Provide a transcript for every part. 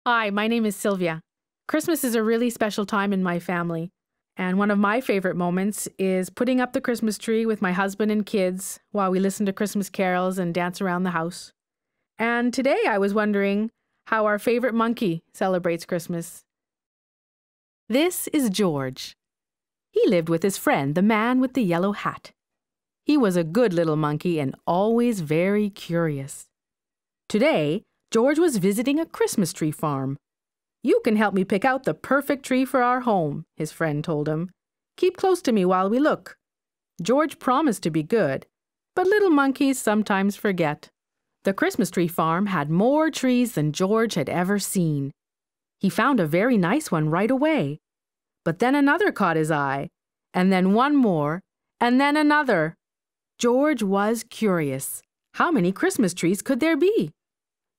Hi, my name is Sylvia. Christmas is a really special time in my family, and one of my favorite moments is putting up the Christmas tree with my husband and kids while we listen to Christmas carols and dance around the house. And today I was wondering how our favorite monkey celebrates Christmas. This is George. He lived with his friend, the man with the yellow hat. He was a good little monkey and always very curious. Today, George was visiting a Christmas tree farm. "You can help me pick out the perfect tree for our home," his friend told him. "Keep close to me while we look." George promised to be good, but little monkeys sometimes forget. The Christmas tree farm had more trees than George had ever seen. He found a very nice one right away. But then another caught his eye, and then one more, and then another. George was curious. How many Christmas trees could there be?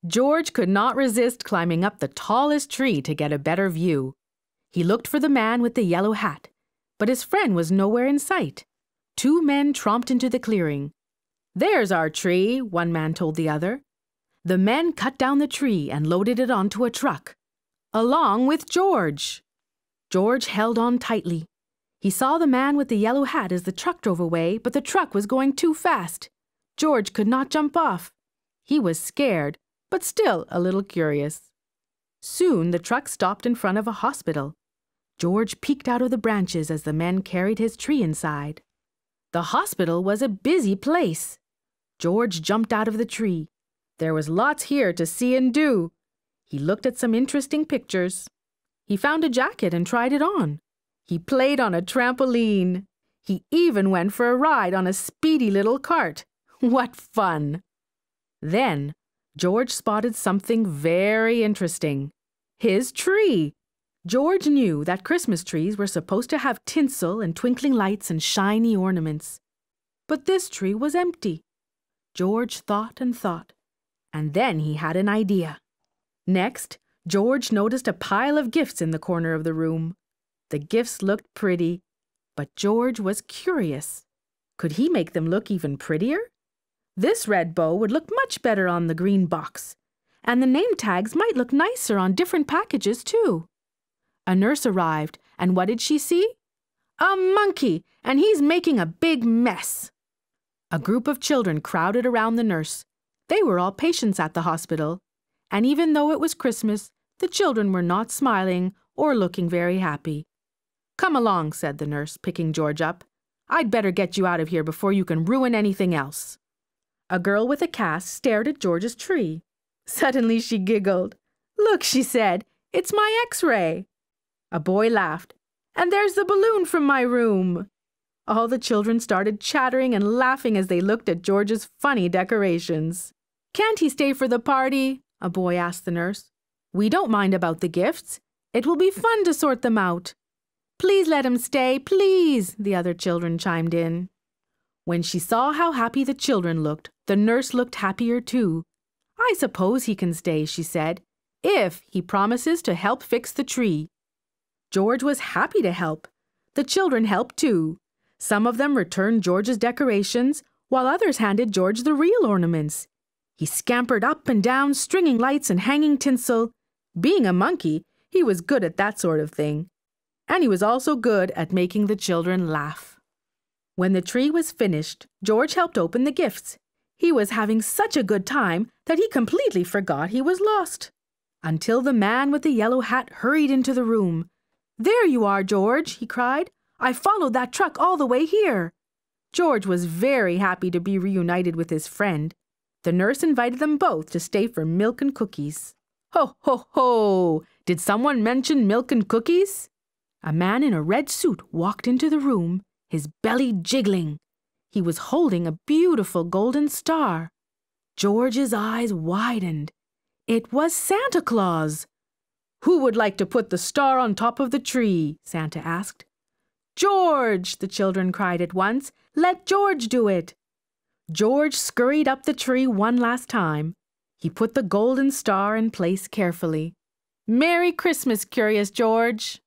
George could not resist climbing up the tallest tree to get a better view. He looked for the man with the yellow hat, but his friend was nowhere in sight. Two men tromped into the clearing. "There's our tree," one man told the other. The men cut down the tree and loaded it onto a truck, along with George. George held on tightly. He saw the man with the yellow hat as the truck drove away, but the truck was going too fast. George could not jump off. He was scared, but still a little curious. Soon the truck stopped in front of a hospital. George peeked out of the branches as the men carried his tree inside. The hospital was a busy place. George jumped out of the tree. There was lots here to see and do. He looked at some interesting pictures. He found a jacket and tried it on. He played on a trampoline. He even went for a ride on a speedy little cart. What fun! Then George spotted something very interesting. His tree! George knew that Christmas trees were supposed to have tinsel and twinkling lights and shiny ornaments. But this tree was empty. George thought and thought, and then he had an idea. Next, George noticed a pile of gifts in the corner of the room. The gifts looked pretty, but George was curious. Could he make them look even prettier? This red bow would look much better on the green box, and the name tags might look nicer on different packages too. A nurse arrived, and what did she see? A monkey, and he's making a big mess. A group of children crowded around the nurse. They were all patients at the hospital, and even though it was Christmas, the children were not smiling or looking very happy. "Come along," said the nurse, picking George up. "I'd better get you out of here before you can ruin anything else." A girl with a cast stared at George's tree. Suddenly she giggled. "Look," she said, "it's my X-ray." A boy laughed. "And there's the balloon from my room." All the children started chattering and laughing as they looked at George's funny decorations. "Can't he stay for the party?" a boy asked the nurse. "We don't mind about the gifts. It will be fun to sort them out." "Please let him stay, please," the other children chimed in. When she saw how happy the children looked, the nurse looked happier too. "I suppose he can stay," she said, "if he promises to help fix the tree." George was happy to help. The children helped too. Some of them returned George's decorations, while others handed George the real ornaments. He scampered up and down, stringing lights and hanging tinsel. Being a monkey, he was good at that sort of thing. And he was also good at making the children laugh. When the tree was finished, George helped open the gifts. He was having such a good time that he completely forgot he was lost. Until the man with the yellow hat hurried into the room. "There you are, George," he cried. "I followed that truck all the way here." George was very happy to be reunited with his friend. The nurse invited them both to stay for milk and cookies. Ho, ho, ho! Did someone mention milk and cookies? A man in a red suit walked into the room, his belly jiggling. He was holding a beautiful golden star. George's eyes widened. It was Santa Claus. "Who would like to put the star on top of the tree?" Santa asked. "George!" the children cried at once. "Let George do it!" George scurried up the tree one last time. He put the golden star in place carefully. "Merry Christmas, Curious George!"